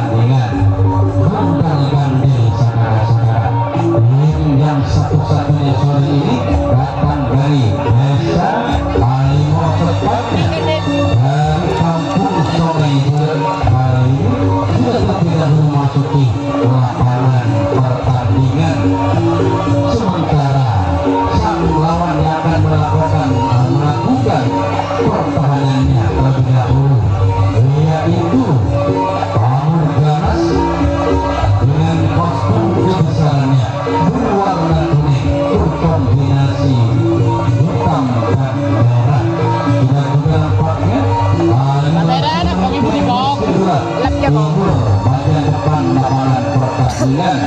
pertandingan Gondang Gandil saudara-saudara. Yang satu-satunya sore ini datang dari desa Kalimo, tepatnya dari kampung Sungai Kali sudah terlebih dahulu memasuki lapangan pertandingan. Sementara sang lawan yang akan melakukan pertahanannya terlebih dahulu, yaitu Pamor Ganas dengan kostum kebesarannya berwarna kuning berkombinasi hitam dan merah. Sudah nampaknya bagian depan lapangan pertandingan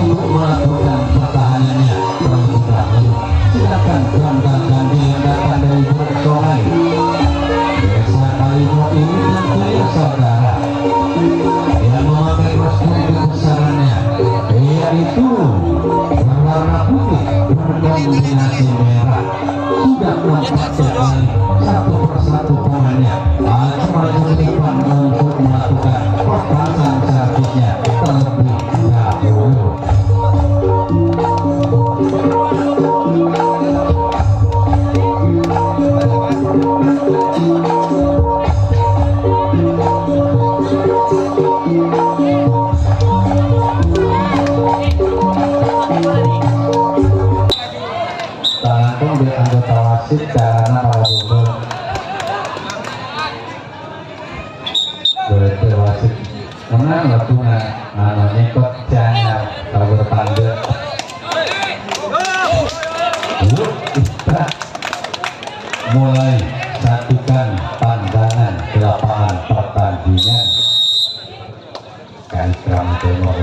untuk melakukan pertahanannya terlebih dahulu. Silakan Gondang Gandil yang datang dari Sungai desa Kalimo ini tentunya saudara yang memakai kostum kebesarannya, yaitu berwarna putih berkombinasi merah. Sudah nampak sekali satu persatu pemainnya maju ke depan untuk melakukan perpasang servisnya terlebih dahulu. Langsung di anggota wasit karena para bubur betul wasit menang lakunya nyekot jangan kalau bertanda kita mulai satukan pandangan di lapangan pertandingan kan kami tengok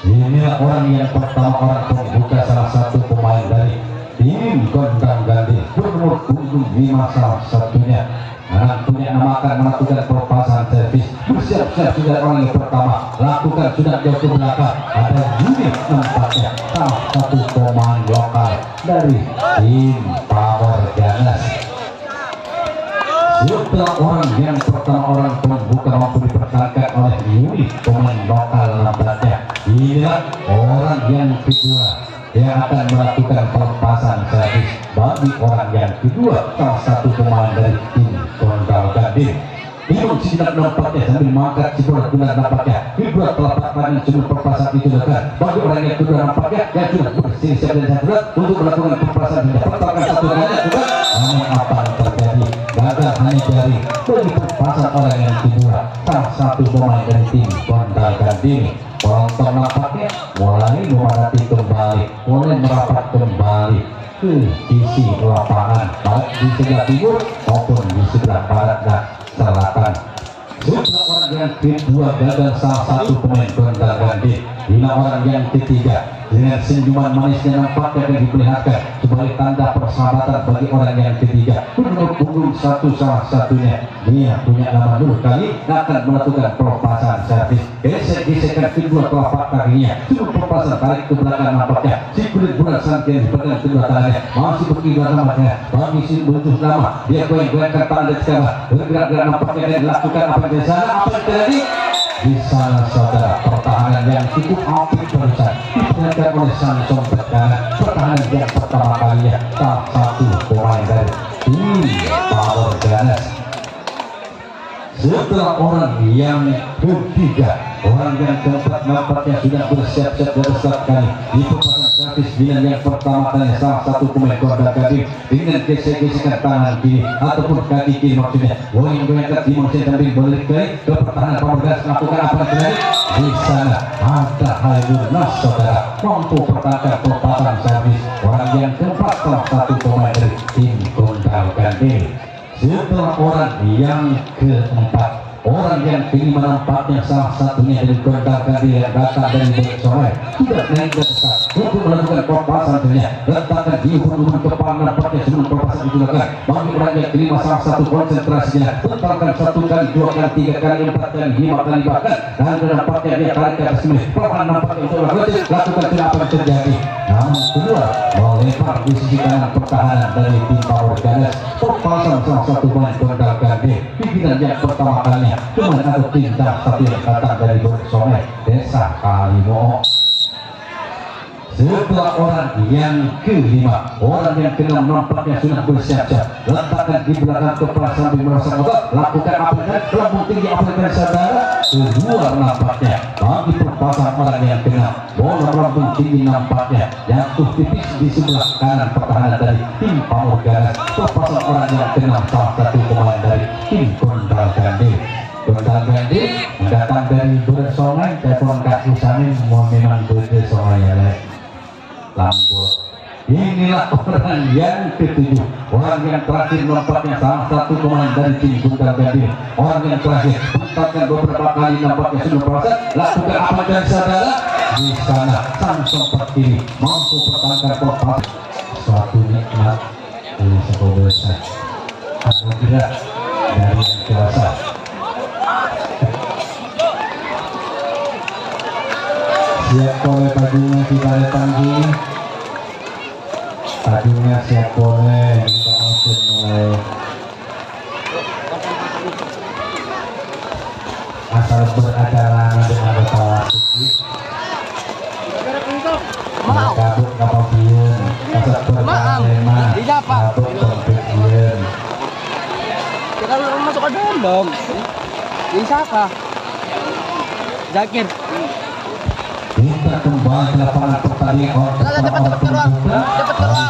inilah orang yang pertama, orang pembuka, salah satu pemain dari tim Gondang Gandil bernomor punggung 5 salah satunya punya namakan melakukan perpasan servis. Bersiap-siap sudah orang yang pertama lakukan sudah jauh ke belakang. Ada unit nampaknya salah satu pemain lokal dari tim Pamor Ganas. Setelah orang yang pertama, orang pembuka mampu dipertahankan oleh unit pemain lokal nampaknya. Inilah orang yang kedua yang akan melakukan pelepasan servis bagi orang yang kedua, salah satu pemain dari tim Gondang Gandil. Bingung sinar nampaknya sambil mengangkat si bola benar nampaknya. Kedua telapak tangan sebelum perpasan ditujukan bagi orang yang kedua nampaknya yang sudah bersih siap dan sabar untuk melakukan perpasan hingga pertama satu kali juga. Namun apa yang terjadi? Gagal hanya dari perpasan orang yang kedua, salah satu pemain dari tim Gondang Gandil. Penonton nampaknya mulai memadati kembali, mulai merapat kembali ke sisi lapangan baik di sebelah timur maupun di sebelah barat dan selatan. Setelah orang yang kedua gagal salah satu pemain Gondang Gandil, hingga orang yang ketiga dengan senyuman manisnya nampaknya akan diperlihatkan sebagai tanda persahabatan bagi orang yang ketiga. Bernomor punggung 1 salah satunya, dia punya nama Nur Kali, akan melakukan pelepasan servis. Gesek-gesekan kedua telapak kakinya sebelum pelepasan tarik ke belakang nampaknya. Si kulit bulan santian dipegang kedua tangannya masih berkibar nampaknya bagi si butuh nama. Dia goyang-goyangkan tangan dari sekarang bergerak-gerak nampaknya dan dilakukan apa yang di sana. Apa yang terjadi? Di sana saudara, pertahanan yang cukup apik barusan diperlihatkan oleh Samson Pertahanan. Pertahanan yang pertama kalinya salah satu pemain dari tim Pamor Ganas. Setelah orang yang ketiga, orang yang keempat nampaknya sudah bersiap-siap sekali di perpasan servis dengan yang pertama kali salah satu pemain Gondang Gandil dengan gesek-gesekan tangan kiri ataupun kaki kiri maksudnya. Goyang-goyangkan di manusia sambil balik ke pertahanan Pamor Ganas melakukan apa yang terjadi? Di sana ada Hairul Nas saudara mampu pertahankan perpasan servis orang yang keempat salah satu pemain dari tim Gondang Gandil. Setelah orang yang keempat Orang yang kelima nampaknya salah satunya dari Gondang Gandhi yang datang dari Boksore sudah naik ke atas untuk melakukan pelepasan dirinya. Letakkan di ujung kepala nampaknya sebelum pelepasan digunakan. Bagi orang yang kelima salah satu konsentrasinya letakkan 1 kali, 2 kali, 3 kali, 4 kali, 5 kali bahkan. Dan nampaknya dia tarik ke atas ini. Perlahan nampaknya untuk lakukan tidak apa yang terjadi. Namun keluar melempar di sisi kanan pertahanan dari tim Power Ganas. Pelepasan salah satu pemain Gondang Gandhi pimpinan yang pertama kalinya. Cuma ada tindak satu yang datang dari Boksore Desa Kalimo. Setelah orang yang kelima, orang yang keenam nampaknya sudah bersiap-siap. Letakkan di belakang kepala sambil merasa otot. Lakukan aplikasi lambung tinggi, aplikasi saudara. Keluar nampaknya bagi perpasan orang yang keenam. Bola lambung tinggi nampaknya jatuh tipis di sebelah kanan pertahanan dari tim Power Ganas. Perpasan orang yang keenam salah satu pemain dari tim Gondang Gandhi. Gondang Gandhi datang dari Boksore. Telepon kasih samin mau memang Boksore ya Lambung. Inilah orang yang ketujuh, orang yang terakhir nampaknya salah satu pemain dari tim Gondang Gandhi. Orang yang terakhir menempatkan beberapa kali nampaknya sudah proses. Lakukan apa dari saudara di sana sang sempat kiri mampu pertahankan pelepas. Suatu nikmat dari sebuah besar anugerah dari yang kuasa. Siap oleh padunya kita tanggi. Padunya siap oleh kita langsung mulai. Asal berada lama dengan bertawasuki. Kabut kapal biun. Asal berada lama. Kabut kompet biun. Kita masuk ke dalam dong. Ini siapa? Zakir. Kita kembali ke lapangan pertandingan orang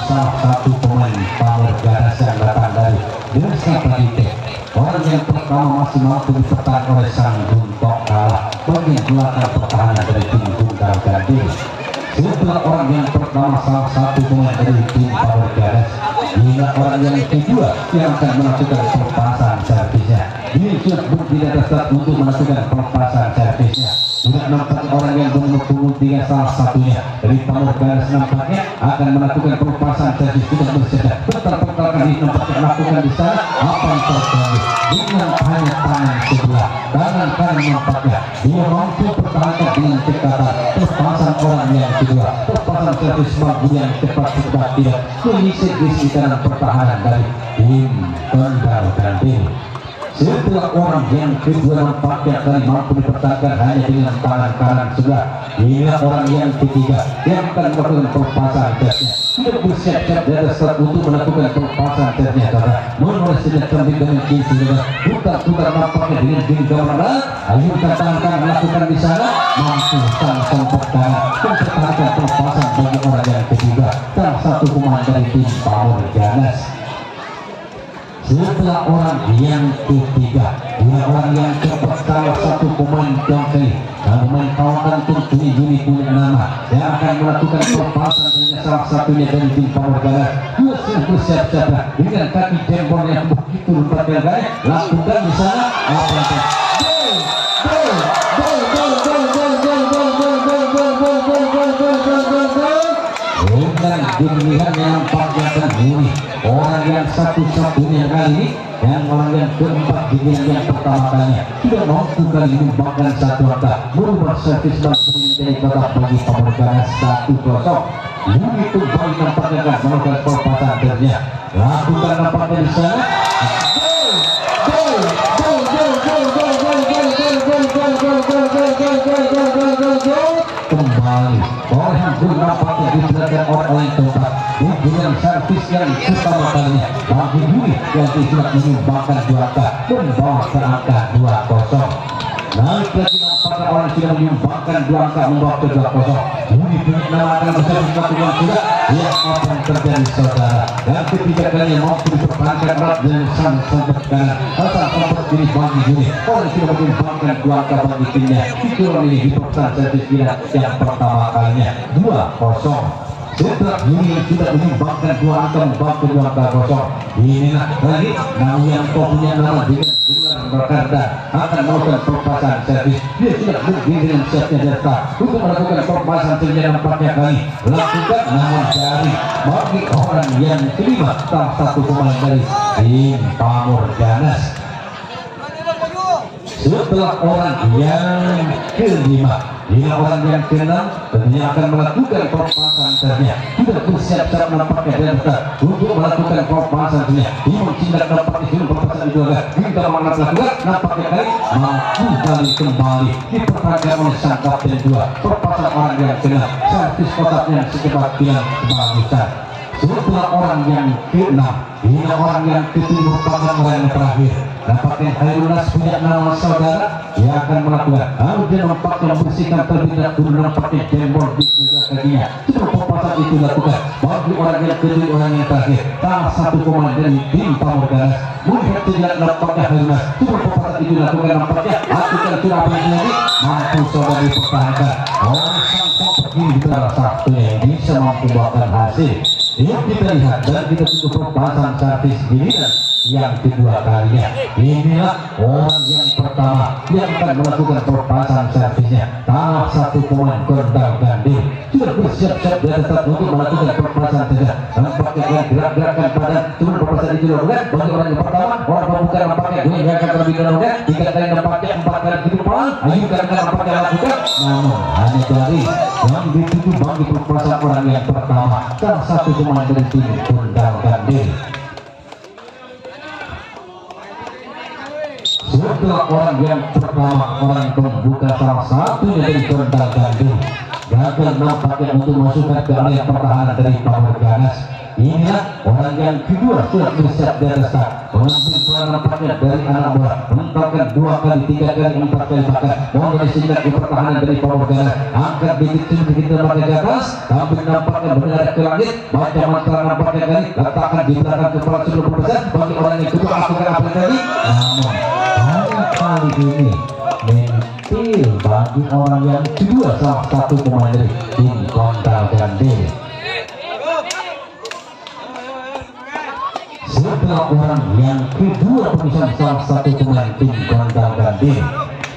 salah satu pemain Power Ganas yang datang dari Desa Pradite. Orang yang pertama masih mampu dipertahankan oleh sang Guntok kalah bagian belakang pertahanan dari tim Gondang Gandhi. Setelah orang yang pertama salah satu pemain dari tim Power Ganas, hingga orang yang kedua yang akan melakukan pelepasan servisnya. Ini sudah tidak dasar untuk melakukan pelepasan servisnya. Sudah nampak orang yang berumur tiga salah satunya dari Power Ganas nampaknya akan melakukan pelepasan servis sudah bersedia. Pertama kali nampaknya melakukan di sana apa yang terjadi dengan hanya tangan sebelah tangan kanan nampaknya dia mampu pertahankan dengan cekatan pelepasan orang yang kedua. Pelepasan servis mampu yang cepat sudah tidak menyisir di sisi kanan pertahanan dari tim Gondang Gandhi. Setelah orang yang kedua nampaknya kali mampu dipertahankan hanya dengan tangan kanan sebelah. Inilah orang yang ketiga yang akan melakukan pelepasan tesnya. Sudah bersiap-siap di atas untuk melakukan pelepasan tesnya. Menoleh sejak kambing dengan kiri sebelah. Putar-putar nampaknya dengan genggaman. Ayo tangan melakukan di sana. Mampu sang sempat kanan mempertahankan pelepasan bagi orang yang ketiga. Salah satu pemain dari tim Power Ganas. Setelah orang yang ketiga, dia orang yang keempat salah satu pemain Jongkeli dan pemain kawakan Turki Juni punya nama yang akan melakukan pelepasan dengan salah satunya dari tim Power Ganas. Dia sudah bersiap-siap dengan kaki jempol yang begitu lupa tergaya. Lakukan di sana apa yang dengan pilihan yang nampaknya sendiri orang yang satu-satunya kali ini yang orang yang keempat pilihan yang pertama kalinya sudah mampu kali ini bahkan satu angka merubah servis dan menjadi kotak bagi Power Ganas 1-0. Begitu baik nampaknya kan melakukan pelepasan ternya. Lakukan nampaknya di sana. Kembali orang yang nampaknya diberikan orang yang tempat dengan servis yang pertama kalinya bagi Dwi yang tidak menyumbangkan 2 angka membawa ke angka 2-0. Naik lagi nampaknya orang sudah menyumbangkan 2 angka membawa ke 2-0. Dwi punya nama akan bersama satu yang sudah lihat apa yang terjadi saudara. Dan ketiga kalinya mampu dipertahankan erat dengan sang sempat kanan asal sempat diri bagi Dwi orang sudah menyumbangkan 2 angka bagi timnya. Itulah ini dipertahankan servis yang pertama kalinya 2-0. setelah ini sudah menyumbangkan 2 angka membantu 2 angka kosong. Inilah lagi namun yang punya nama dengan jumlah berkata akan melakukan perpasan servis. Dia sudah berdiri dengan siapnya data untuk melakukan perpasan servis nampaknya kali lakukan namun dari bagi orang yang kelima salah satu pemain dari tim Pamor Ganas. Setelah orang yang kelima, bila orang yang keenam tentunya akan melakukan perpasan servisnya. Sudah bersiap-siap nampaknya data untuk melakukan perpasan servisnya. Imam Cindak nampaknya sudah perpasan itu agak hingga mana lakukan nampaknya kali mampu kali kembali dipertahankan oleh sang kapten 2. Perpasan orang yang keenam servis kotaknya secepat bilang kebagusan. Setelah orang yang keenam, bila orang yang ketujuh merupakan orang yang terakhir. Nampaknya Hairunas punya nama saudara yang akan melakukan lalu dia nampaknya membersihkan terlebih dahulu nampaknya jembol di sebelah kakinya. Setelah perpasan itu dilakukan bagi orang yang ketujuh orang yang terakhir salah satu pemain dari tim Pamor Ganas melihat tidak nampaknya Hairunas. Setelah perpasan itu dilakukan nampaknya lakukan Surabaya lagi mampu saudara dipertahankan orang sang ini salah satu yang bisa membuahkan hasil. Ini kita lihat dan kita tunggu perpasan servis giliran yang kedua kalinya. Inilah orang yang pertama yang akan melakukan perpasan servisnya. Salah satu pemain Gondal Gandil sudah bersiap-siap di atas untuk melakukan perpasan servisnya. Nampaknya gerak-gerakan pada turun perpasan itu dilakukan bagi orang yang pertama. Orang pembuka nampaknya gue yang akan terlebih dahulu. 3 kali nampaknya 4 kali di depan. Ayo karena nampaknya lakukan. Namun hanya dari yang dituju bagi perpasan orang yang pertama. Salah satu pemain dari tim Gondal Gandil. Setelah orang yang pertama orang pembuka salah satu dari Gondal Gandil gagal nampaknya untuk masukkan ke area pertahanan dari Pamor Ganas. Inilah orang yang kedua sudah bersiap di atas tak mengambil bola nampaknya dari anak bola menempatkan 2 kali 3 kali 4 kali bahkan bola dari singgah di pertahanan dari Pamor Ganas angkat sedikit nampaknya di atas tapi nampaknya benar ke langit baca mantra nampaknya kali letakkan di belakang kepala sebelum berpesan bagi orang yang kedua lakukan apa tadi. Namun kali ini mentil bagi orang yang kedua salah satu pemain dari tim Gondal Gandil. Setelah orang yang kedua pemisah salah satu pemain tim Gondal Gandil,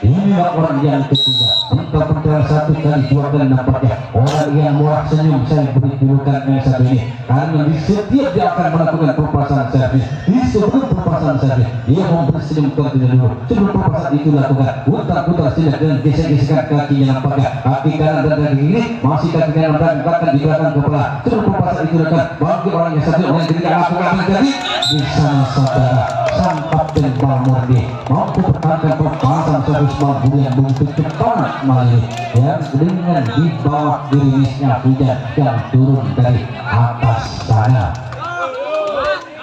inilah orang yang ketiga untuk pencarian 1 kali 2 kali nampaknya orang yang murah senyum saya beri julukan yang satu ini karena di setiap dia akan melakukan perpasan servis. Di sebelum perpasan servis dia memberi senyum terlebih dahulu. Sebelum perpasan itu dilakukan putar-putar silat dan gesek-gesekan kakinya nampaknya kaki kanan dan kaki kiri masih kaki kanan dan belakang di belakang kepala. Sebelum perpasan itu dilakukan bagi orang yang satu orang yang ketiga lakukan menjadi di sana saudara sang kapten Balmordi mampu pertahankan perpasan servis mampu yang begitu cepat melalui yang dengan di bawah gerimisnya hujan yang turun dari atas sana.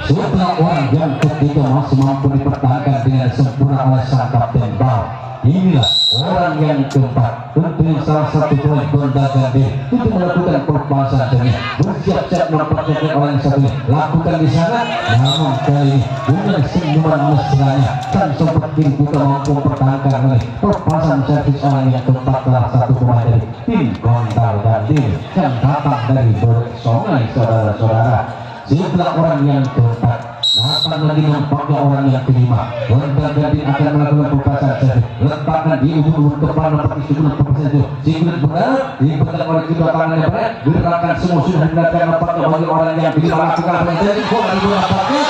Setelah orang yang ketiga masih mampu dipertahankan dengan sempurna oleh sang kapten Bal. Inilah orang yang keempat tentunya salah satu pemain Gondal Gandil untuk melakukan perpasan servis bersiap-siap melakukan orang yang satu ini lakukan di sana. Namun kali ini dengan senyuman mesranya dan sempat kiri kita mampu mempertahankan oleh perpasan servis orang yang keempat salah satu pemain dari tim Gondal Gandil yang datang dari Borek Songai saudara-saudara. Setelah orang yang keempat datang lagi nampaknya orang yang kelima. Gondal Gandil akan melakukan perpasan servis letakkan di ujung depan nampaknya sebulan perpasan itu sehingga benar dipegang oleh kedua tangannya baik gerakan semua sudah dilakukan nampaknya bagi orang yang kelima lakukan apa yang terjadi gol dari bola nampaknya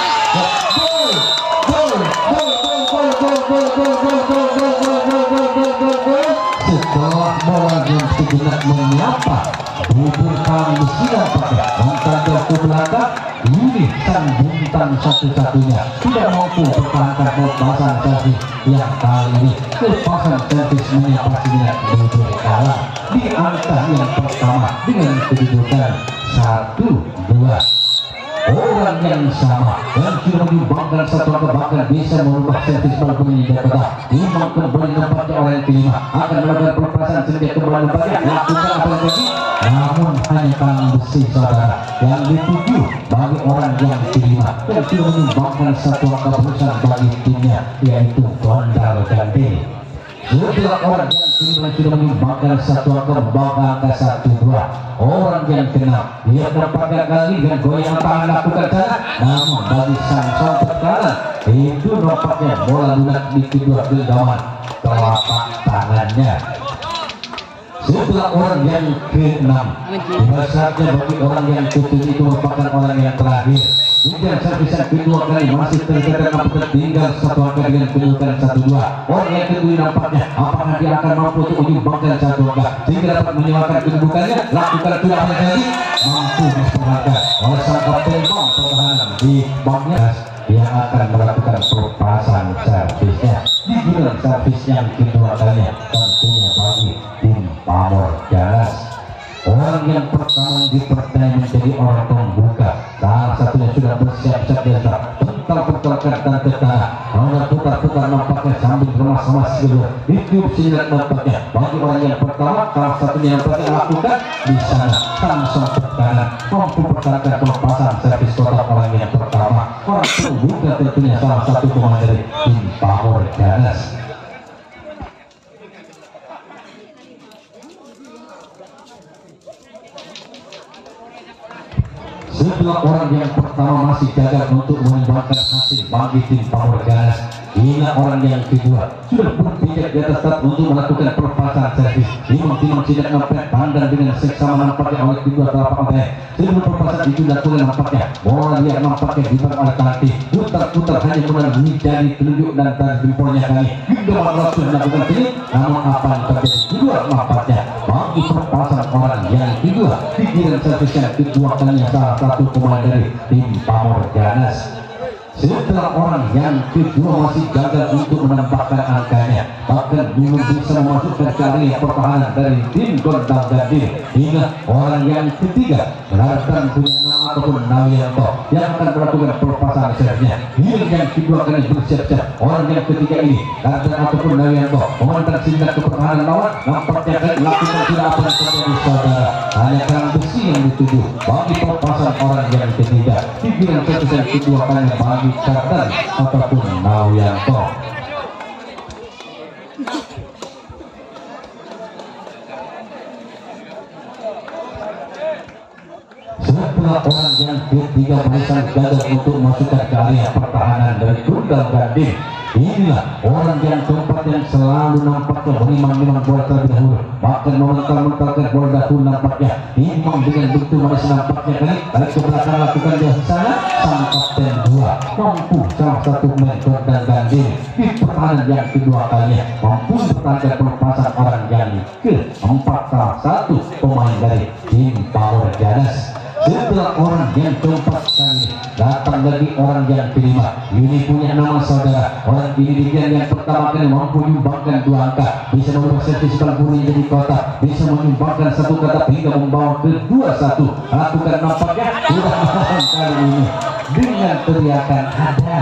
setelah bola yang sejenak menyapa bubur kami siap pakai mentajar ke belakang. Ini sang bintang satu-satunya tidak mampu pertahankan perpasan servis yang kali ini perpasan servis menyapasinya bubur kalah di angka yang pertama dengan kedudukan 1-2. Orang yang sama yang sudah dibanggakan satu angka bahkan bisa merubah servis walaupun ini berbeda. Imam kembali nampaknya orang yang kelima akan melakukan perpasan servis kembali nampaknya lakukan apa yang terjadi. Namun hanya tangan besi saudara yang dituju bagi orang yang kelima yang sudah menyumbangkan satu angka besar bagi timnya yaitu Gondal Gandil. Setelah orang yang kelima sudah menyumbangkan satu angka membawa angka 1-2. Orang yang keenam dia dapatkan kali dengan goyang tangan lakukan sana, namun bagi sang sompet kanan itu nampaknya bola lunak di kedua genggaman telapak tangannya. Setelah orang yang keenam, saatnya bagi orang yang ketujuh itu merupakan orang yang terakhir. Hujan servisan kedua kali masih terdekat, tinggal satu angka dengan kedudukan 1-2. Orang yang kedua nampaknya apakah dia akan mampu untuk menyumbangkan satu angka sehingga dapat menyumbangkan kedudukannya. Lakukan sudah lagi mampu diperhatikan oleh sang kapten bang pertahanan di banknya yang akan melakukan pelepasan servisnya di giliran servis yang kedua kalinya, tentunya bagi tim Pamor Ganas. Orang yang pertama dipercaya menjadi orang pembuka, salah satunya sudah bersiap-siap biasa putar-putarkan dan tetap orang putar-putar nampaknya sambil remas-remas dulu itu sinyal nampaknya bagi orang yang pertama. Salah satunya yang pertama lakukan di sana langsung pertahanan mampu pertahankan pelepasan servis kotak orang yang pertama. Orang pembuka tentunya salah satu pemain dari tim Pamor Ganas. Setelah orang yang pertama masih gagal untuk menyumbangkan hasil bagi tim Pamor Ganas, inilah orang yang kedua sudah berpijak di atas start untuk melakukan pelepasan servis. Timang tidak nampak pandang dengan seksama nampaknya oleh kedua telapak tangannya. Sebelum pelepasan itu dilakukan nampaknya bola dia nampaknya dibawa oleh Tanti, putar-putar hanya melalui jari telunjuk dan tanda jempolnya kali hingga langsung melakukan ini. Namun apa yang terjadi kedua nampaknya bagi pelepasan orang yang kedua di giliran servis yang kedua kalinya salah satu pemain dari tim Pamor Ganas. Setelah orang yang kedua masih gagal untuk menambahkan angkanya, bahkan belum bisa memasukkan kali pertahanan dari tim Gondang Gading, hingga orang yang ketiga berharapkan punya nama ataupun Nawianto yang akan melakukan pelepasan servisnya. Yang kedua kali bersiap-siap orang yang ketiga ini Gardan ataupun Nawianto memantan singgah ke pertahanan lawan, nampaknya akan melakukan tidak apa yang terjadi saudara. Hanya kerang besi yang dituju bagi pelepasan orang yang ketiga di bidang servis yang kedua kali bagi Gardan ataupun Nawianto. Setelah orang yang ketiga barisan gagal untuk masukkan ke area pertahanan dari Gondang Gading, inilah orang yang keempat yang selalu nampaknya memang bola terlebih dahulu, bahkan memental-mentalkan bola dahulu nampaknya imam dengan begitu manis nampaknya kali dari ke belakang lakukan dia di sana. Sang kapten dua mampu salah satu pemain Gondang Gading di pertahanan yang kedua kalinya mampu mempertahankan pelepasan orang yang keempat salah satu pemain dari tim Pamor Ganas. Setelah orang yang keempat kali datang lagi orang yang kelima. Ini punya nama saudara. Orang ini yang pertama kali mampu menyumbangkan dua angka, bisa membawa servis bunyi jadi kotak, bisa menyumbangkan satu kotak hingga membawa ke 2-1. Lakukan nampaknya sudah menang kali ini dengan teriakan ada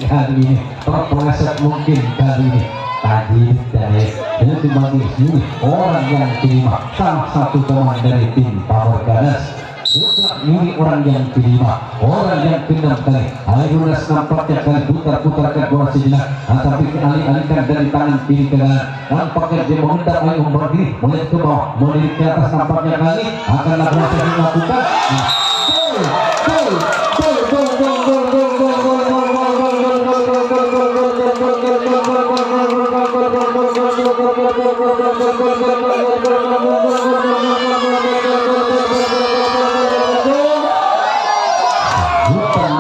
kali ini terpeleset mungkin kali ini. Tadi dari itu bagi sini orang yang kelima salah satu pemain dari tim Pamor Ganas. Setelah ini orang yang kelima, orang yang keenam kali Airunas nampaknya kali putar-putarkan bola sejenak, tapi alih-alihkan dari tangan kiri ke kanan. Nampaknya dia meminta air umbar diri, melihat ke bawah, melihat ke atas, nampaknya kali akan berhasil dilakukan.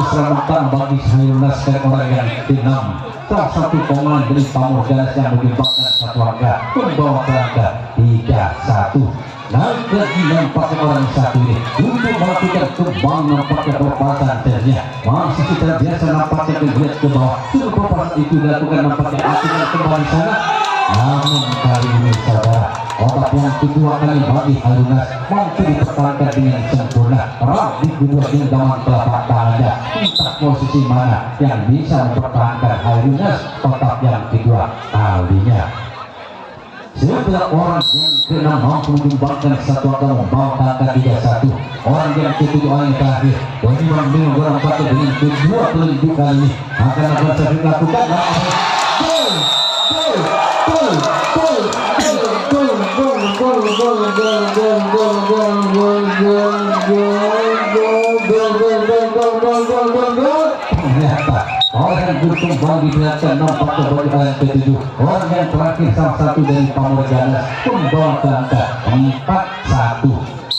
Keselamatan bagi Airunas dan orang yang keenam, salah satu pemain dari Pamor Ganas yang menyumbangkan satu angka, membawa ke angka 3-1. Lagi nampaknya orang satu ini untuk melakukan kembang nampaknya pelepasan servisnya masih kita biasa nampaknya melihat ke bawah. Sudah pelepasan itu dilakukan nampaknya akhirnya kembali sana. Namun kali ini saudara, otak yang kedua kali bagi Airunas mampu dipertahankan dengan sempurna. Rang di kedua genggaman telapak tangannya, entah posisi mana yang bisa mempertahankan Airunas otak yang kedua kalinya. Setelah orang yang keenam mampu menyumbangkan satu angka membawa angka 3-1. Orang yang ketujuh orang yang terakhir beriman dengan orang patut dengan kedua telunjuk kali ini akan lakukan Ternyata orang yang berkembang di belakang nampak sebagai orang ketujuh. Orang yang terakhir salah satu dari Pamorganas membawa angka 4-1.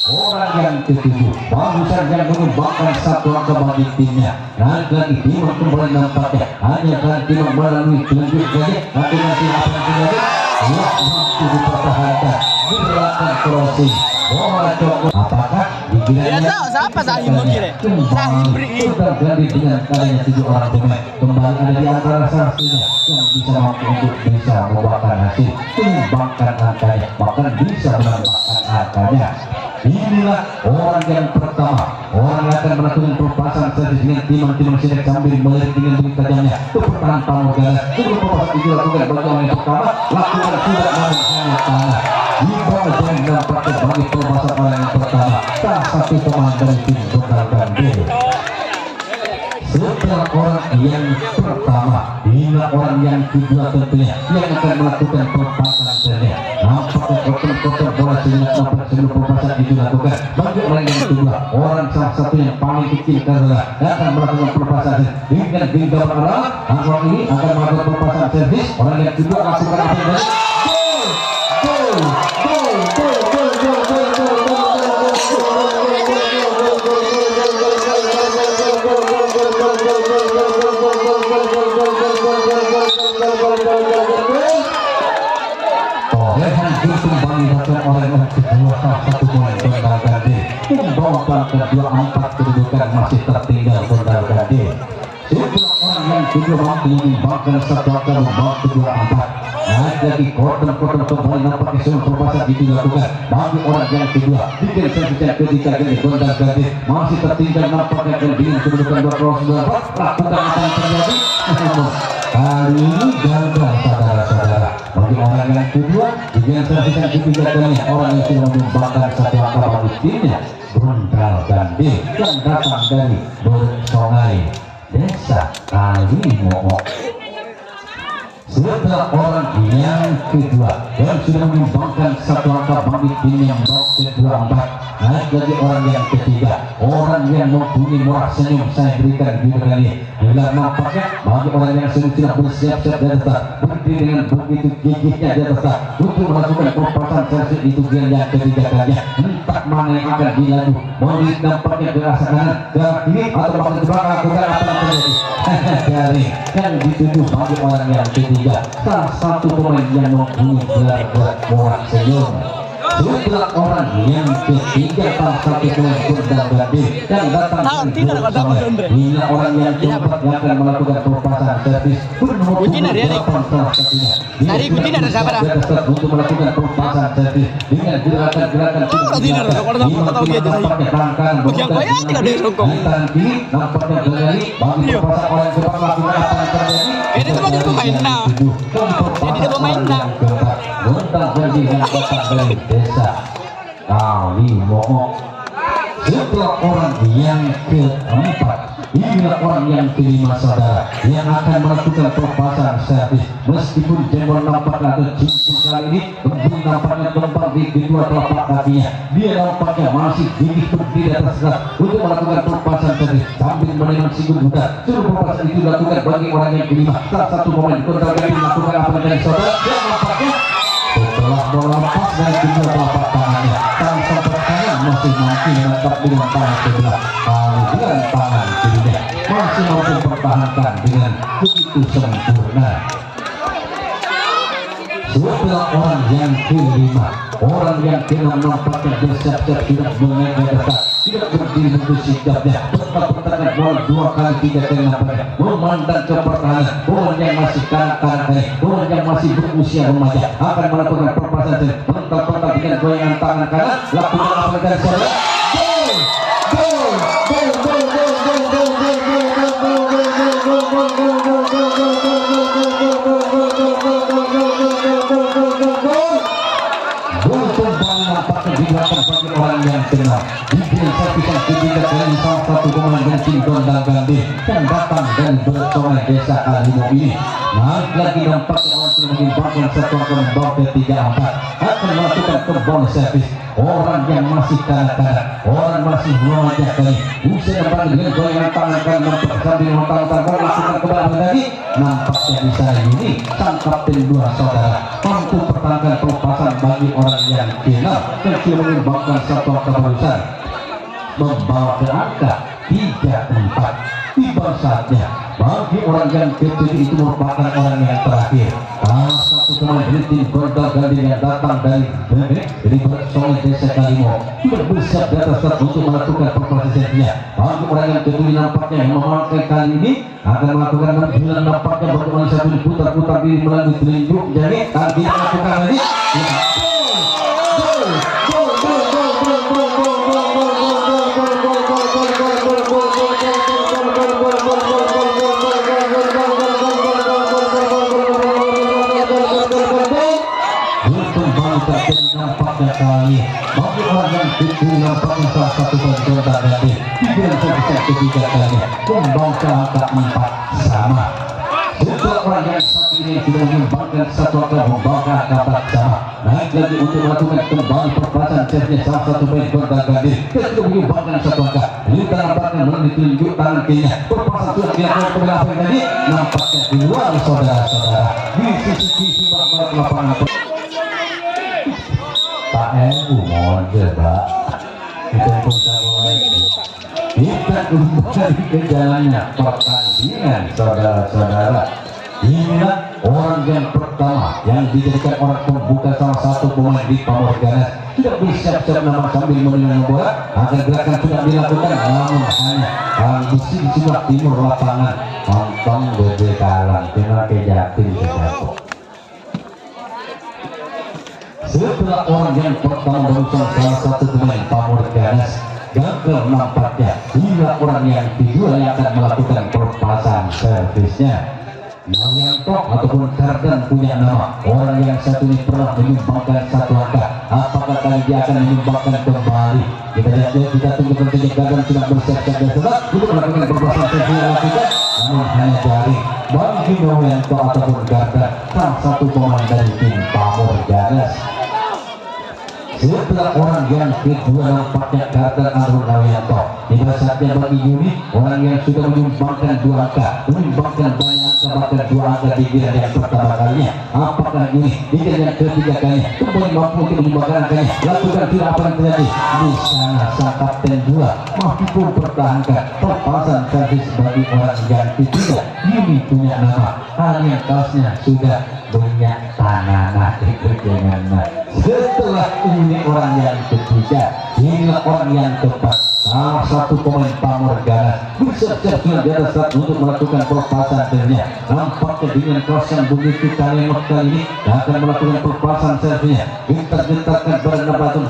Orang yang ketujuh bagusan yang mengembangkan satu angka bagi timnya. Lagi Timur kembali nampaknya hanya kan Timur melalui tunjuk saja. Nanti masih apa yang terjadi? Tidak mampu dipertahankan di belakang crossing. Bola coklat. Apakah Biasa, siapa Sahim begini? Sahim beri. terganti dengan kalinya 7 orang pemain kembali ada di antara salah satunya yang bisa mampu untuk bisa membuahkan hasil, mengembangkan angkanya, bahkan bisa menambahkan angkanya. Inilah orang yang pertama, orang yang akan melakukan pelepasan servis dengan timang-timang sinek sambil melirik dengan begitu tajamnya ke pertahanan Pamorganas. Sebelum pelepasan itu dilakukan bagi orang yang pertama, lakukan sudah namun hanya tanah. Di bawah jam dampaknya bagi pelepasan orang yang pertama, salah satu pemain dari tim Gondal Gede. Setelah orang yang pertama, inilah orang yang kedua tentunya yang akan melakukan pelepasan servis. Nampaknya kotor-kotor bola sehingga sampai sebelum pelepasan itu dilakukan bagi orang yang kedua, orang salah satu yang paling kecil karena akan melakukan pelepasan dengan genggaman orang. Orang ini akan melakukan pelepasan servis. Orang yang kedua lakukan apa yang kedudukan masih tertinggal Gondal Gede. Setelah orang yang kedua mampu mengembangkan satu angka membawa kedua empat. Nah, jadi korban-korban kembali nampaknya semua pelepasan itu dilakukan bagi orang yang kedua. Bikin servisnya ketika ini Gondal Gede masih tertinggal nampaknya dan dengan kedudukan 2-9. Lakukan apa yang terjadi? Kali ini gagal saudara-saudara. Bagi orang yang kedua, dengan servisnya ketiga kali orang yang sudah mengembangkan satu angka bagi timnya Gondal Gede yang datang dari Bersongai Desa Kalimoho. Setelah orang yang kedua yang sudah mengembangkan satu angka bagi tim yang bawa kedua empat, naik lagi orang yang ketiga, orang yang mempunyai murah senyum saya berikan di kali. Bila nampaknya bagi orang yang sudah bersiap-siap di atas, berdiri dengan begitu gigihnya di atas untuk melakukan pelepasan servis itu yang ketiga kalinya. Entah mana yang akan dilaju, mau nampaknya ke arah kanan, ke kiri atau bahkan ke belakang, lakukan apa yang terjadi. Dari yang dituju bagi orang yang ketiga, salah satu pemain yang mempunyai gelar murah senyum. Setelah orang yang ketiga, salah satu pemain Gondal Gede yang datang dari hingga orang yang keempat yang akan melakukan pelepasan servis untuk melakukan pelepasan servis dengan gerakan-gerakan nampaknya dari bagi pelepasan orang yang melakukan apa yang terjadi. Ini tuh bagi pemain nah. Jadi dia pemain nah. Gondal Gede yang datang dari Desa Kalimoho. Setelah orang yang keempat, inilah orang yang kelima saudara yang akan melakukan pelepasan servis. Meskipun jempol nampaknya atau cincin kali ini belum nampaknya tempat di kedua telapak kakinya, dia nampaknya masih gigih berdiri atas keras untuk melakukan pelepasan servis sambil menenang sigur buta. Seluruh pelepasan itu dilakukan bagi orang yang kelima, salah satu pemain Gondal Gede melakukan apa yang saudara yang nampaknya setelah melempas dari kedua telapak tangannya, tangan sampai kanan masih mampu menangkap dengan tangan sebelah, dengan tangan kirinya masih mampu mempertahankan dengan begitu sempurna. Setelah orang yang kelima, orang yang keenam nampaknya bersiap-siap tidak mengenai data, tidak berdiri untuk sikapnya, tetap-tetapkan bola 2 kali 3 kali nampaknya memandang ke pertahanan. Orang yang masih kanak-kanak, orang yang masih berusia remaja akan melakukan pelepasan mental-mental dengan goyangan tangan kanan, lakukan apa yang saudara. Orang yang benar dibilang serpisan ketiga dari salah satu pemain tim Gondal Gede yang datang dan Bersongai Desa Kalimoho ini naik lagi nampaknya orang sudah mengimbangkan satu angka membawa ke 3-4 akan melakukan kembali servis orang yang masih kanak-kanak, orang masih wajah kali usai nampaknya dengan goyangan tangan kan nampak sambil lontar-lontar bola melakukan kembali lagi nampaknya bisa ini sang kapten dua saudara mampu pertahankan pelepasan bagi orang yang final kecil mengimbangkan satu angka barusan membawa ke angka 3-4. Tiba saatnya bagi orang yang ketujuh itu merupakan orang yang terakhir. Satu pemain dari tim Gontal Ganding yang datang dari Bersongai Desa Kalimo sudah bersiap di atas start untuk melakukan perprosesinya. Bagi orang yang ketujuh nampaknya yang memakai kali ini akan melakukan menjual nampaknya bagaimana satu diputar-putar di melalui telunjuk jadi kali melakukan lagi. Nampaknya kali bagi orang yang tujuh nampaknya salah satu bagian tadi pikiran sebesar ketiga kali kembang ke angka 4 sama. Setelah orang yang satu ini sudah menyumbangkan satu angka membawa ke angka 4 sama. Naik lagi untuk melakukan kembali perpasan servisnya salah satu pemain Gontal Ganding ketika menyumbangkan satu angka. Lita nampaknya melalui tunjuk tangan kirinya perpasan sudah dilakukan kepada apa yang tadi nampaknya di luar saudara-saudara di sisi barat lapangan. Pak MU model Pak kita kembali ke jalannya pertandingan saudara-saudara. Inilah orang yang pertama yang dijadikan orang pembuka salah satu pemain di Pamorganas sudah bersiap-siap nama sambil menendang bola agar gerakan sudah dilakukan namun hanya bisi di sebelah timur lapangan nonton bebe kalang kena kejatin sejatuh. Setelah orang yang pertama berusaha salah satu pemain Pamorganas gagal nampaknya hingga orang yang kedua yang akan melakukan perpasan servisnya. Nauyanto ataupun Kardan punya nama orang yang satu ini pernah menyumbangkan satu angka. Apakah kali dia akan menyumbangkan kembali? Kita lihat kita tunggu tentunya Kardan sudah bersiap-siap dan setelah untuk melakukan perpasan servis yang lakukan namun hanya jari bagi Nauyanto ataupun Kardan salah satu pemain dari tim Pamorganas. Setelah orang yang kedua nampaknya Kardan Arun Nauyanto tiba saatnya bagi Yuni orang yang sudah menyumbangkan 2 angka menyumbangkan banyak angka bahkan 2 angka di giliran yang pertama kalinya. Apakah Yuni di giliran yang ketiga kalinya kembali mampu untuk menyumbangkan angkanya lakukan tidak apa yang terjadi di sana sang kapten 2 mampu mempertahankan perpasan servis bagi orang yang ketiga. Yuni punya nama hanya kaosnya sudah banyak tanah itu jangan. Setelah ini orang yang ketiga inilah orang yang keempat salah satu pemain Pamorganas bersiap-siap di atas saat untuk melakukan perpasan servisnya. Nampaknya dengan cross yang begitu kalimat kali ini akan melakukan perpasan servisnya gentar-gentarkan pada nabatan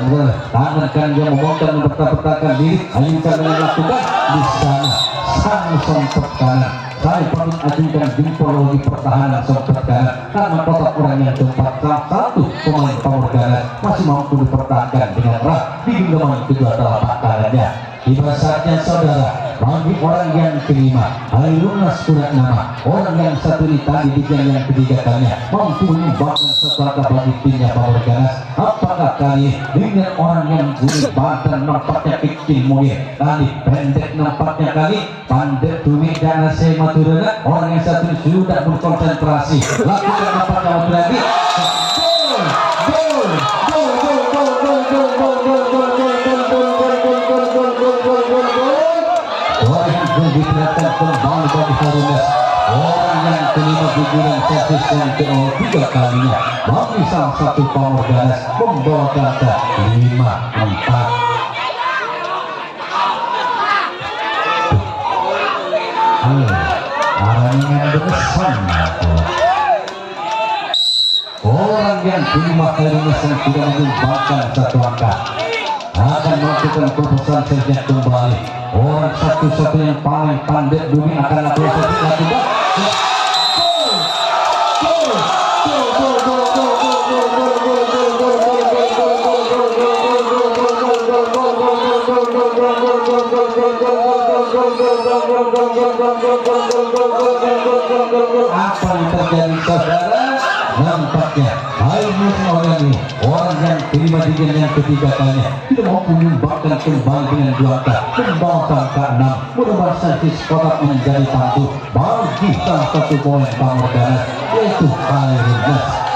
tangan kan dia memontar mempertahankan diri ayunkan melakukan di sana sang sompet kanan. Saya patut ajukan jempol lagi pertahanan sompet kanan karena kotak orang yang keempat salah satu pemain Pamorganas masih mampu dipertahankan dengan erat di genggaman kedua telapak tangannya. Tiba saatnya saudara bagi orang yang kelima Lunas punya nama orang yang satu ini tadi di yang ketiga kalinya mampu menyumbangkan satu angka bagi timnya Pamorganas. Apakah kali dengan orang yang gurih badan nampaknya kecil mungkin kali pendek nampaknya kali pandai tumi dan sematurana orang yang satu ini sudah berkonsentrasi lakukan nampaknya waktu lagi diperlihatkan kembali bagi Harunas orang yang kelima guguran servis yang ketiga kalinya bagi salah satu Pamorganas membawa kata 5-4. Araningan beresan orang yang kelima Harunas yang sudah menyumbangkan satu angka akan melakukan perpesan servisnya kembali. Orang satu-satu yang paling pandai bumi akan lakukan lakukan Apa yang terjadi saudara? Nampaknya orang yang terima di game yang ketiga kalinya tidak mau menyumbangkan kembali dengan dua angka membawa angka 6. Mudah-mudahan Servis Kotak menjadi tantu bagi salah satu poin Pamorganas, yaitu Khairulnas.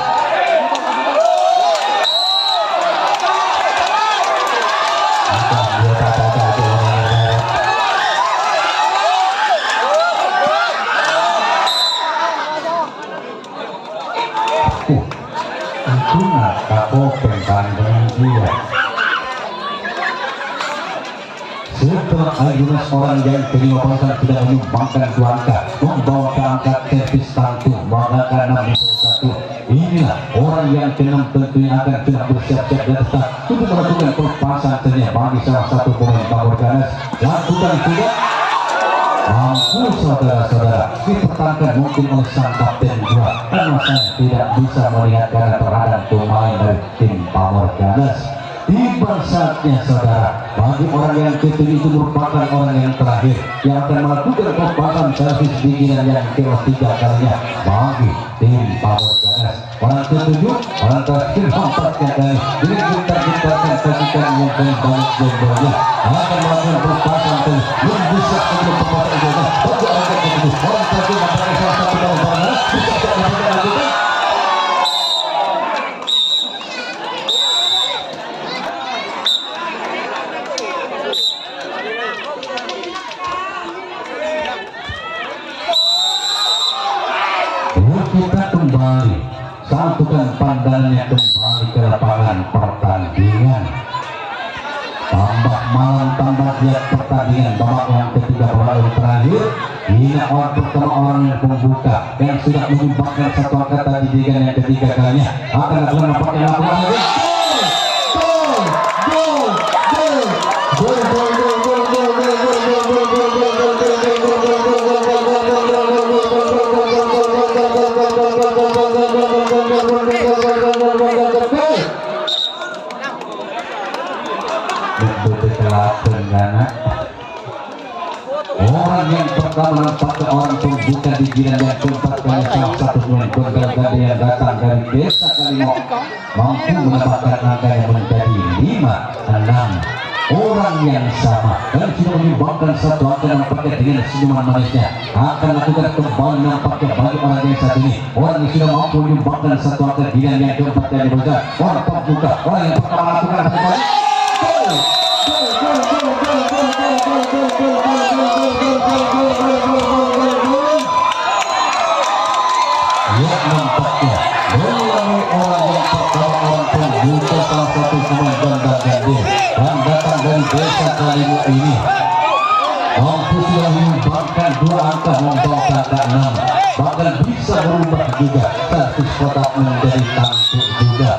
Setelah Khairulnas orang yang terima pasang sudah menyumbangkan dua angka membawa ke angka servis tantu mengangkat 6-1. Inilah orang yang keenam tentunya akan sudah bersiap-siap di atas untuk melakukan pelepasan saja bagi salah satu pemain Pamorganas. Lakukan sudah mampu saudara-saudara dipertahankan mungkin oleh sang kapten dua, karena saya tidak bisa melihat karena terhadap pemain dari tim Pamorganas. Tiba saatnya saudara bagi orang yang ketujuh itu merupakan orang yang terakhir yang akan melakukan pelepasan servis bikinan yang ketiga kalinya bagi tim Pamorganas. Orang ketujuh, orang terakhir nampaknya dari pintar-pintarkan ketika yang paling banyak jumlahnya akan melakukan pelepasan servis yang bisa untuk pelepasan jumlah bagi orang ketujuh. Orang terakhir nampaknya salah satu Pamorganas bisa melakukan kita kembali satukan pandangannya kembali ke lapangan pertandingan. Tambah malam tambah giat pertandingan babak yang ketiga babak yang terakhir. Ini orang pertama orang yang pembuka yang sudah menyumbangkan satu angka tadi di yang ketiga kalinya akan lakukan nampaknya lakukan lagi. Orang yang pertama nampaknya orang pembuka di giliran yang keempat kali salah satu pemain Gondal yang datang dari Desa Kalimau mampu mendapatkan angka yang menjadi 5-6. Orang yang sama dan sudah menyumbangkan satu angka nampaknya dengan senyuman manisnya akan lakukan kembali nampaknya bagi orang yang saat ini orang yang sudah mampu menyumbangkan satu angka giliran yang keempat kali berusaha orang pembuka orang yang pertama lakukan kembali ya nampaknya melalui orang yang pertama orang pembuka salah satu pemain Gondal Gande yang datang dari Desa Kalimau ini mampu sudah menyumbangkan dua angka membawa angka 6 bahkan bisa berubah juga servis kotak menjadi tantu juga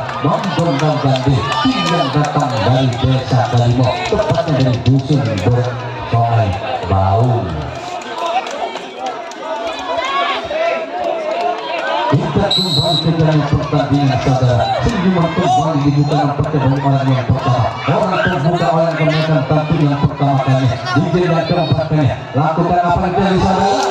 Gondal Gande tim yang datang dari Desa Kalimau tepatnya dari dusun Bersolai Baung. Kita kembali ke dalam pertandingan saudara. Sejumlah kembali dibuka nampaknya dari orang yang pertama. Orang terbuka orang yang kemenangan tantu yang pertama kali. Di game yang keempat kali. Lakukan apa yang terjadi saudara?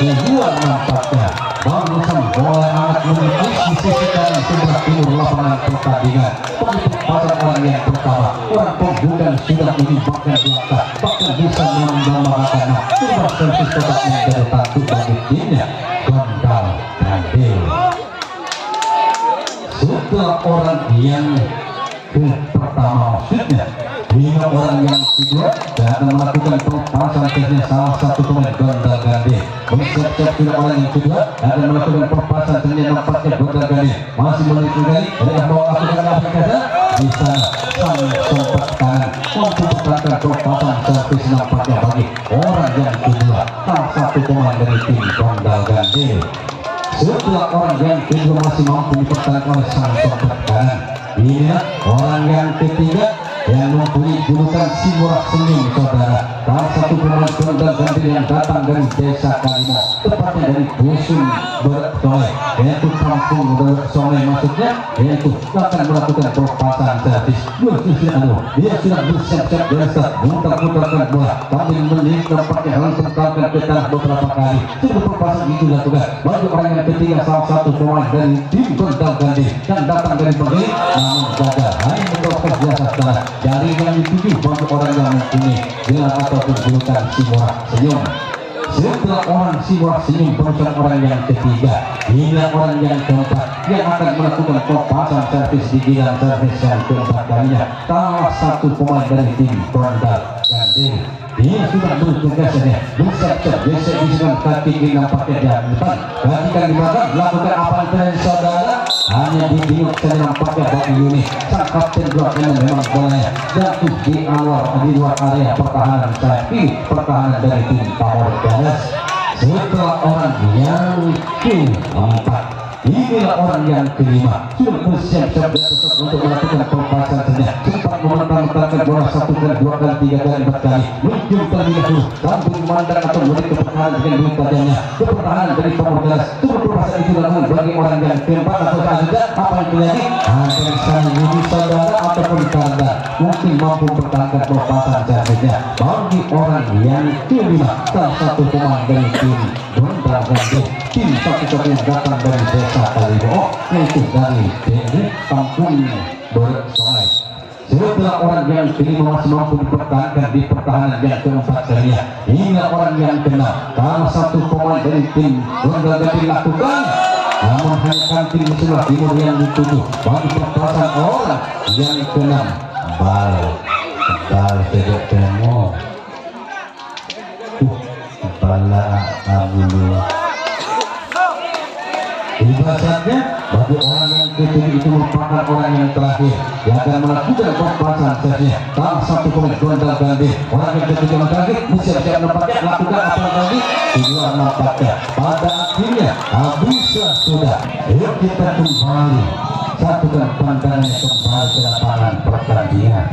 Kedua nampaknya bagusan bola anak menipis di sisi kanan sebelah timur lapangan pertandingan. Pembukaan orang yang pertama. Orang pembuka sudah menyumbangkan belakang. Bahkan bisa menambahkan rumah servis kotak menjadi tantu bagi timnya Gondal Gande. Setelah orang yang pertama maksudnya 5 orang yang kedua dan akan melakukan pelepasan kerja salah satu pemain Gondal Gande. Bersiap-siap sudah orang yang kedua akan melakukan pelepasan kerja nampaknya Gondal Gande masih melihat kali dan mau lakukan apa saja di sana sang sempat kanan untuk melakukan pelepasan servis nampaknya bagi orang yang kedua salah satu pemain dari tim Gondal Gande. Setelah orang yang kedua masih mampu dipertahankan oleh sang sempat kanan, ini orang yang ketiga yang mempunyai julukan si murah senyum saudara. Salah satu pemain gonta ganti yang datang dari desa Kalimo, tepatnya dari dusun Bersole, yaitu kampung Bersole maksudnya, yaitu akan melakukan pelepasan servis. Dia sudah bersiap-siap dari start, muter-muterkan bola sambil menit nampaknya langsung tampil ke tanah beberapa kali. Sebelum pelepasan itu dilakukan bagi orang yang ketiga, salah satu pemain dari tim gonta ganti yang datang dari Bengkulu, namun gagal hanya mendorong biasa setelah dari yang dituju bagi orang yang mempunyai gelar ataupun julukan si murah senyum. Setelah orang si murah senyum berusaha orang yang ketiga hingga orang yang keempat yang akan melakukan pelepasan servis di giliran servis yang keempat kalinya, salah satu pemain dari tim Gondal Gandil. Dia sudah bertugasnya bersiap-siap geser-geseran kaki kiri nampaknya di depan, perhatikan di belakang, lakukan apa yang saudara. Hanya dibingok saja nampaknya bagi Yuni, sang kapten blok yang memang bolanya jatuh di luar area pertahanan sayap kiri pertahanan dari tim Power Ganas. Setelah orang yang keempat, inilah orang yang kelima sudah bersiap-siap untuk melakukan pelepasan saja, sempat memenang-menangkan bola 1 kali 2 kali 3 kali 4 kali mencium terlebih dahulu sambil memandang atau melihat ke pertahanan dengan duit tajamnya ke pertahanan dari Power Ganas. Sebelum pelepasan itu dilakukan bagi orang yang keempat atau saja apa yang terjadi antara sang Yudi saudara ataupun Karda mungkin mampu mempertahankan pelepasan servisnya bagi orang yang kelima, salah satu pemain dari tim Gondal Gandil, tim satu-satunya datang dari desa Kalimo, yaitu dari kampung Bersole. Setelah orang yang kelima masih mampu dipertahankan di pertahanan yang keempat kalinya hingga orang yang keenam, salah satu pemain dari tim Gondal Gandil lakukan, namun hanya kantin sebelah timur yang dituju bagi perpasan orang yang keenam. Bal sejak temo bala abulu. Ibaratnya bagi orang yang ketujuh itu merupakan orang yang terakhir yang akan melakukan pelepasan servisnya. Salah satu pemain Gondal Gandil, orang yang ketujuh yang terakhir bersiap-siap nampaknya lakukan apa tadi kedua nampaknya pada akhirnya habis sudah. Yuk kita kembali satukan pandangannya kembali ke lapangan pertandingan.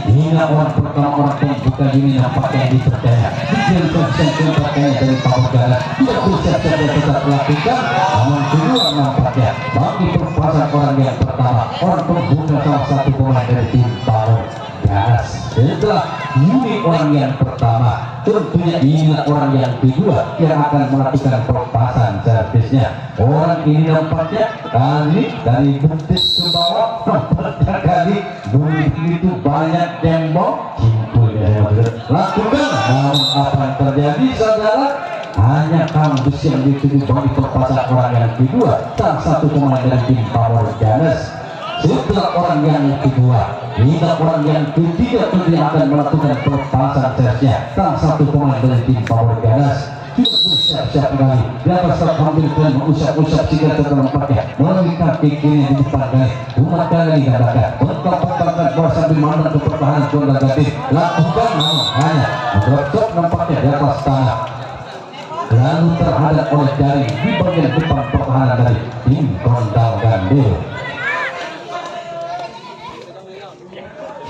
Hingga orang pertama orang pembuka ini nampaknya yang dipercaya dijadikan keempatnya dari Power Ganas tidak bersiap-siap dan tetap melakukan, namun kedua nampaknya bagi pelepasan orang yang pertama orang pembuka salah satu pemain dari tim Power Ganas. Setelah ini orang yang pertama, tentunya inilah orang yang kedua yang akan melakukan pelepasan servisnya. Orang ini nampaknya kali dari betis ke bawah nampaknya kali begitu banyak tembok lakukan, namun apa yang terjadi saudara hanya kampus yang dituju bagi pelepasan orang yang kedua, salah satu pemain dari tim Power Ganas. Setelah orang yang kedua hingga orang yang ketiga tentunya akan melakukan pelepasan servisnya, salah satu pemain dari tim Power Ganas sudah bersiap-siap kembali di atas sambil dan mengusap-usap sehingga terlempatnya melalui kaki kiri di depan kali umat kali dikatakan bertepuk-tepuk bola sambil mandang ke pertahanan Gondal Gandil lakukan, namun hanya mendorong nampaknya di atas tanah lalu terhadap oleh jaring di bagian depan pertahanan dari tim Gondal Gandil.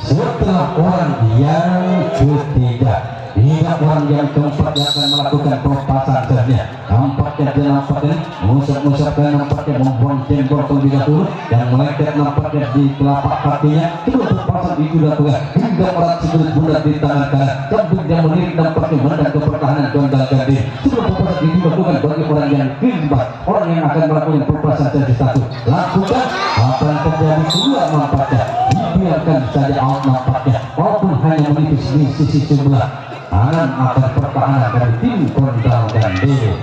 Setelah orang yang ketiga hingga orang yang keempat yang akan melakukan pelepasan servisnya, nampaknya dia nampaknya mengusap-usapkan, nampaknya membuang jempol terlebih dahulu dan melengket nampaknya di telapak kakinya. Sebelum pelepasan itu dilakukan hingga orang sebelah bunda di tangan kanan sambil dia melirik nampaknya menendang ke pertahanan Gondal Gandil. Sebelum pelepasan itu dilakukan bagi orang yang keempat, orang yang akan melakukan pelepasan servis satu, lakukan apa yang terjadi kedua nampaknya dibiarkan saja out nampaknya walaupun hanya menipis di sisi sebelah kanan akan pertahanan dari tim Gondal Gandil.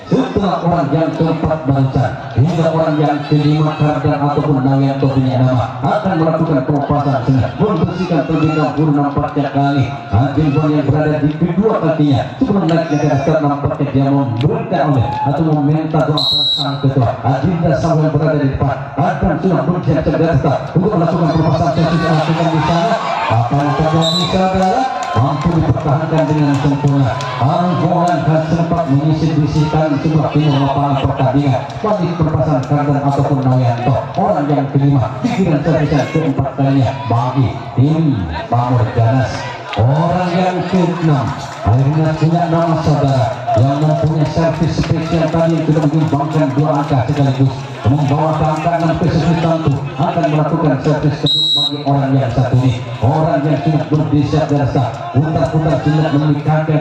Setelah orang yang keempat barusan hingga orang yang kelima Kardan ataupun Nawianto punya nama akan melakukan pelepasan sehingga membersihkan terlebih dahulu nampaknya kali Adilbon yang berada di kedua kakinya sebelum naiknya ke atas nampaknya dia memberikan oleh atau meminta doa sang ketua Adinda sampai berada di depan akan sudah bersiap-siap di atas untuk melakukan pelepasan yang sudah dilakukan di sana. Apa yang terjadi saudara mampu dipertahankan dengan sempurna. Anggolan dan sempat menyisir-sisihkan sebelah timur lapangan pertandingan bagi pelepasan Kardan ataupun Nawianto. orang yang kelima pikiran servisan keempat kalinya bagi tim Pamor Ganas. Orang yang keenam akhirnya punya nama saudara yang mempunyai servis spesial tadi yang sudah menyumbangkan 2 angka sekaligus membawa keangkatan kesulitan itu akan melakukan servis kedua bagi orang yang satu ini, orang yang sudah berdesiap desa putar-putar silat melalui kaki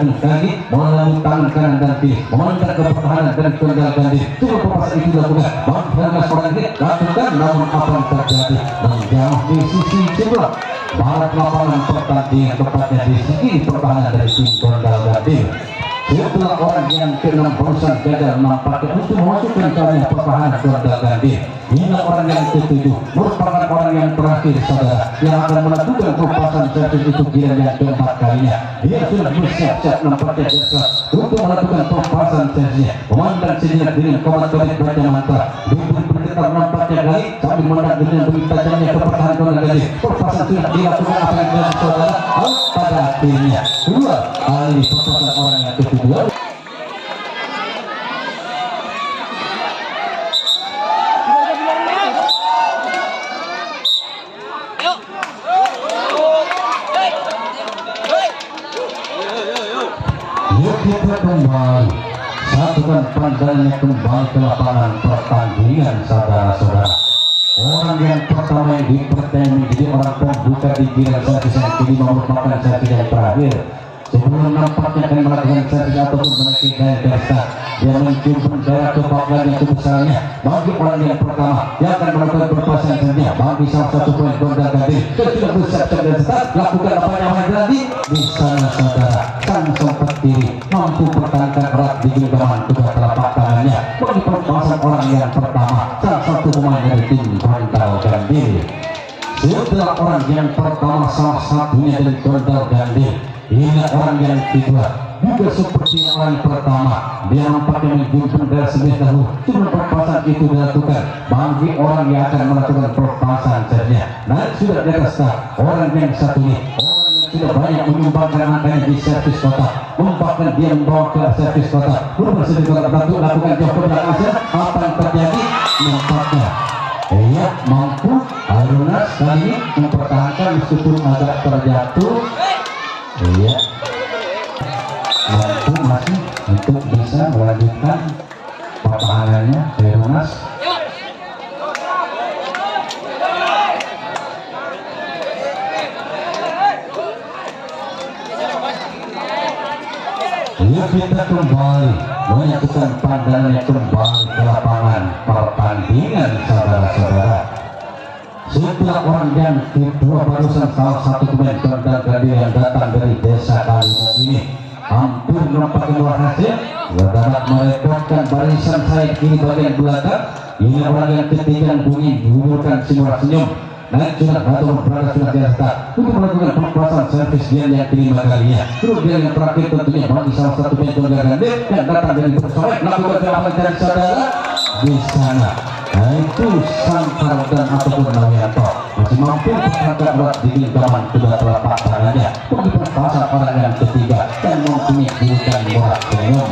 melalui tangan kanan dan kiri memantau ke pertahanan dan kendalikan diri. Coba perpasan itu dilakukan bang orang ini lakukan, namun apa yang terjadi menjauh di sisi sebelah barat lapangan pertandingan, tepatnya di sisi pertahanan dari tim Gondal Gading. Setelah orang yang ke-6 berusaha gagal nampaknya untuk memasukkan caranya pertahanan Gondal Gading. Hingga orang yang ke-7 merupakan orang yang terakhir saudara yang akan melakukan pelepasan servis itu giliran yang keempat kalinya. Dia sudah bersiap-siap nampaknya desa untuk melakukan pelepasan servisnya. Memandang sejenak dengan komat balik baca mantra. Diberi bergetar nampaknya kali sambil memandang dengan begitu tajamnya ke pertahanan Gondal Gading. Pelepasan sudah dilakukan apa yang terjadi saudara. Pada akhirnya kedua kali pelepasan orang yang kedua. Kita kembali satukan pandangannya kembali ke lapangan pertandingan saudara-saudara. Orang yang pertama yang dipercaya menjadi orang pembuka di giliran servis yang kelima merupakan servis yang terakhir. Sebelum nampaknya akan melakukan servis ataupun menaiki gaya desa, dia mencium bendera kebanggaan yang sebesarnya bagi orang yang pertama yang akan melakukan perpasan servisnya bagi salah satu poin Gondal Gading. Ketika bersiap-siap dan start lakukan apa yang terjadi di sana saudara. Sang sempat diri mampu pertahankan erat di genggaman kedua telapak tangannya bagi perpasan orang yang pertama, salah satu pemain dari tim Gondal Gading. Setelah orang yang pertama salah satunya dari Gondal Gading, hingga orang yang kedua juga seperti orang pertama dia nampaknya menjunjung dari sebelum dahulu sebelum perpasan itu dilakukan bagi orang yang akan melakukan perpasan saja. Nah sudah di atas orang yang satu ini, orang yang sudah banyak menyumbangkan angkanya di servis kota, bahkan dia membawa ke servis kota berhasil untuk lakukan jauh ke belakang. Apa yang terjadi nampaknya ia mampu Arunas kali ini mempertahankan meskipun agak terjatuh. Iya, mampu masih untuk bisa melanjutkan pertahanannya Arunas. Yuk kita kembali menyatukan pandangannya kembali ke lapangan pertandingan saudara-saudara. Setelah orang yang kedua barusan salah satu pemain Gondal Gading yang datang dari desa Kalimantan ini hampir menampakkan berhasil dapat merepotkan barisan sayap kiri bagian belakang. Ini orang yang ketiga yang bunyi diumurkan simulasi senyum. Naik sudah atau berada sudah biasa untuk melakukan pelepasan servis dia yang kelima kalinya. Kemudian yang terakhir tentunya bagi salah satu pemain Gondal Gading yang datang dari bersolek melakukan pelepasan dari saudara di sana. Nah itu Sangkar dan ataupun Nawianto masih mampu pertahankan berat di genggaman kedua telapak tangannya bagi perpasan orang yang ketiga dan mempunyai julukan murah senyum.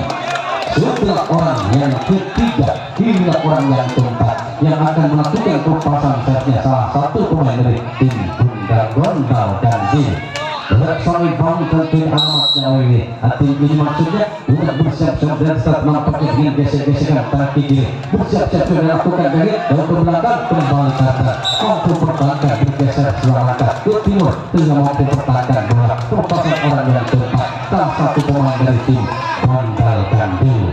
Setelah orang yang ketiga hingga orang yang keempat yang akan melakukan perpasan servisnya salah satu pemain dari tim Bunda Gondal Gading. Berat suami bang tentunya alamatnya ini. Tim ini maksudnya sudah bersiap-siap dan start nampaknya dengan gesek-gesekan kaki kiri. Bersiap-siap sudah dilakukan dari ke belakang kembali ke atas. Mampu pertahankan bergeser selangkah ke timur hingga mampu pertahankan bola. Perpasan orang yang keempat salah satu pemain dari tim Gondal Gading.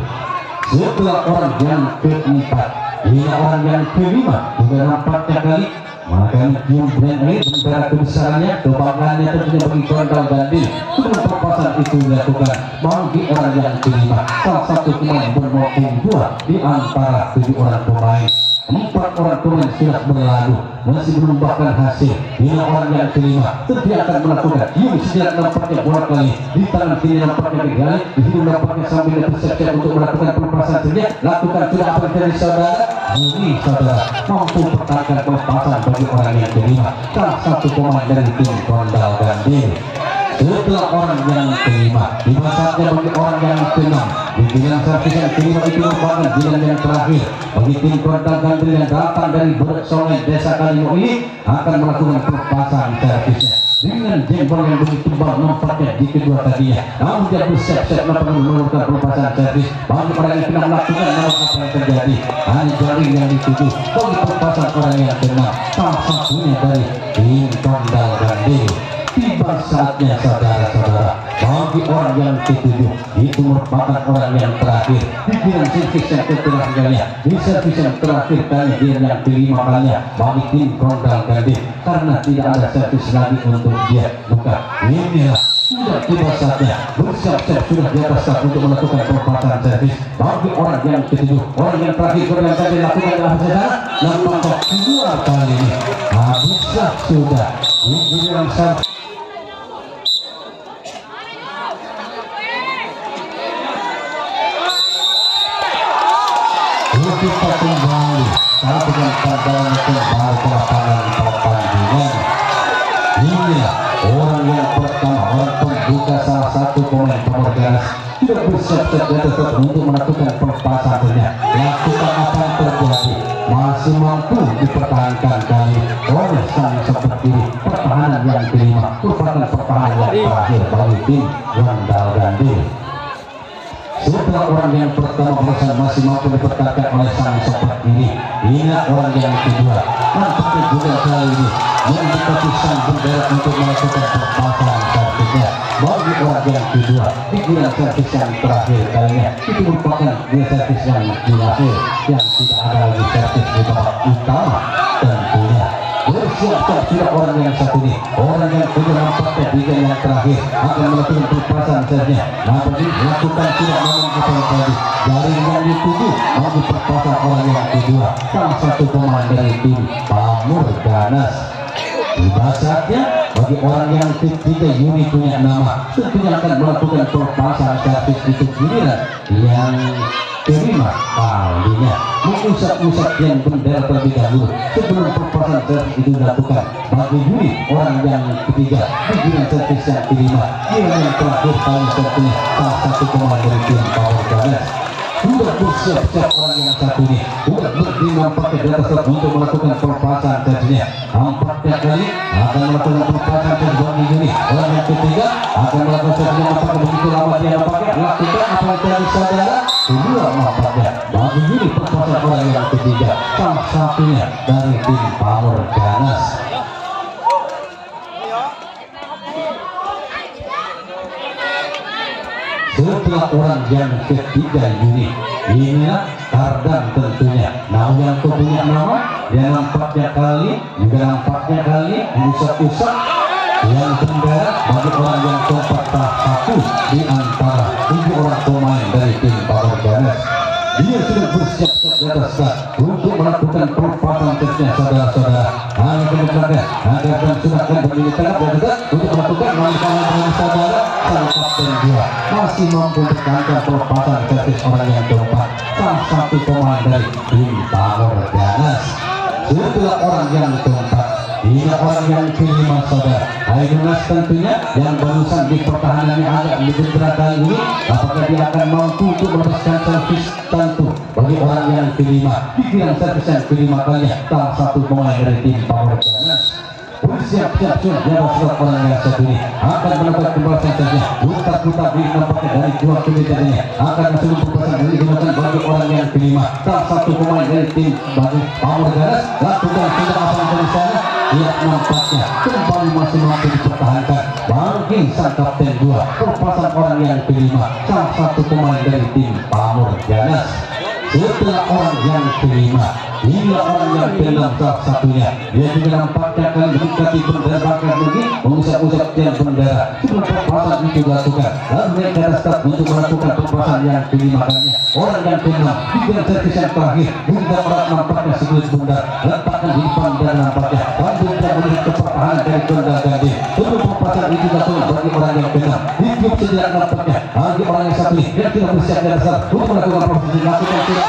Setelah orang yang keempat hingga orang yang kelima juga nampaknya kali maka Kim Brand ini bendera kebesarannya kebanggaannya tentunya bagi Gondal Gading. Sebelum perpasan itu dilakukan bagi orang yang kelima salah satu pemain bernomor 2 di antara 7 orang pemain. 4 orang pemain sudah berlalu masih menambahkan hasil. Hingga orang yang kelima tentu akan melakukan sejak nampaknya bola kali di tangan kiri nampaknya kegali di sini nampaknya sambil bersiap-siap untuk melakukan pelepasan saja. Lakukan sudah apa dari saudara ini saudara mampu pertahankan pelepasan bagi orang yang kelima salah satu pemain dari tim Gondal Gading. setelah orang yang kelima. Tiba saatnya bagi orang yang keenam. Di giliran servis yang kelima itu merupakan giliran yang terakhir bagi tim Kordal Gandil yang datang dari Buruk Songai Desa Kalimo ini akan melakukan pelepasan servisnya dengan jempol yang begitu tebal nampaknya di kedua kakinya. Namun dia bersiap-siap melakukan pelepasan servis. Bagi orang yang kena melakukan namun apa yang terjadi hanya jaring yang dituju bagi pelepasan orang yang keenam, salah satunya dari tim Kordal Gandil. Tiba saatnya saudara-saudara bagi orang yang ketujuh itu merupakan orang yang terakhir di giliran servis yang terakhirnya, di servis yang terakhir kali giliran yang kelima kalinya bagi tim Kordal Gandil karena tidak ada servis lagi untuk dia buka. Inilah sudah tiba saatnya bersiap-siap sudah di atas start untuk melakukan pelepasan servis bagi orang yang ketujuh. Orang yang terakhir yang tadi lakukan adalah saudara nampaknya kedua kali ini habislah sudah di giliran servis. Kita kembali saat dengan pandangan kembali ke lapangan pertandingan. Inilah orang yang pertama, orang pembuka salah satu pemain Pamorganas sudah bersiap-siap di atas untuk melakukan pelepasannya. Lakukan apa yang terjadi, masih mampu dipertahankan kali oleh sang seperti pertahanan yang kelima merupakan pertahanan yang terakhir bagi tim Kordal Gandil. Setelah orang yang pertama berusaha masih mampu dipertahankan oleh sang sobat ini, inilah orang yang kedua. Nampaknya juga kali ini mendekati sang bendera untuk melakukan pelepasan servisnya. Bagi orang yang kedua, di giliran servis yang terakhir kalinya itu merupakan servis yang terakhir yang tidak ada lagi servis di babak utama tentunya. Bersiap-siap sudah orang yang satu ini, orang yang kedua nampaknya di yang terakhir akan melakukan pelepasan servisnya. Nampaknya melakukan tidak memang apa yang tadi dari yang dituju bagi pelepasan orang yang kedua salah satu pemain dari tim Pamorganas. Tiba saatnya bagi orang yang ketiga Yuni punya nama tentunya akan melakukan pelepasan servis itu giliran yang kelima kalinya mengusap-usap yang bendera terlebih dahulu sebelum pelepasan servis itu dilakukan. Bagi Yuni orang yang ketiga di giliran servis yang kelima yang terakhir kali servis salah satu pemain dari tim Pamorganas sudah bersiap-siap orang yang satu ini sudah berdiri nampaknya di atas untuk melakukan pelepasan servisnya. Nampaknya kali akan melakukan pelepasan servis bagi Yuni orang yang ketiga akan melakukan servis yang nampaknya begitu lama dia nampaknya lakukan apa yang terjadi saudara. Kedua nampaknya bagi Yuni pelepasan orang yang ketiga salah satunya dari tim Pamorganas. Setelah orang yang ketiga Yuni, inilah Kardan tentunya. Nah yang punya nama dia nampaknya kali juga nampaknya kali usap-usap yang bendera bagi orang yang keempat satu di antara 7 orang pemain dari tim Pamorganas. Dia sudah bersiap-siap di atas start untuk melakukan pelepasan servisnya saudara-saudara. Hanya kemudian agar dan sudah akan berdiri tegak dan tegak untuk melakukan langkah dengan saudara sang kapten dia masih mampu mempertahankan pelepasan servis orang yang keempat salah satu pemain dari tim Pamorganas. Setelah orang yang keempat ini orang yang kelima saudara Ainunas tentunya yang barusan di pertahanannya agak lebih berat kali ini apakah dia akan mampu untuk melepaskan servis tentu bagi orang yang kelima di giliran servis yang kelima kalinya salah satu pemain dari tim Pamorganas. Bersiap-siap sudah di atas orang yang satu ini akan melakukan pembahasan servisnya putar-putar di nampaknya dari dua kemudiannya akan masuk pembahasan dari digunakan bagi orang yang kelima salah satu pemain dari tim bagi Pamorganas. Lakukan tidak apa yang dari sana dia nampaknya kembali masih mampu dipertahankan bagi sang kapten dua pelepasan orang yang kelima salah satu pemain dari tim Pamorganas. Setelah orang yang kelima hingga orang yang keenam salah satunya dia juga nampaknya akan mendekati bendera bakar lagi mengusap-usap tiang bendera sebelum pelepasan itu dilakukan lalu mereka start untuk melakukan pelepasan yang kelima kalinya orang yang keenam di giliran servis yang terakhir hingga orang nampaknya segelit bundar letakkan di depan dan nampaknya lanjut dan melihat kepertahanan dari Kordal Gandil sebelum pelepasan itu dilakukan bagi orang yang keenam hidup sejenak nampaknya bagi orang yang satu ini yang tidak bersiap di dasar untuk melakukan proses dilakukan tidak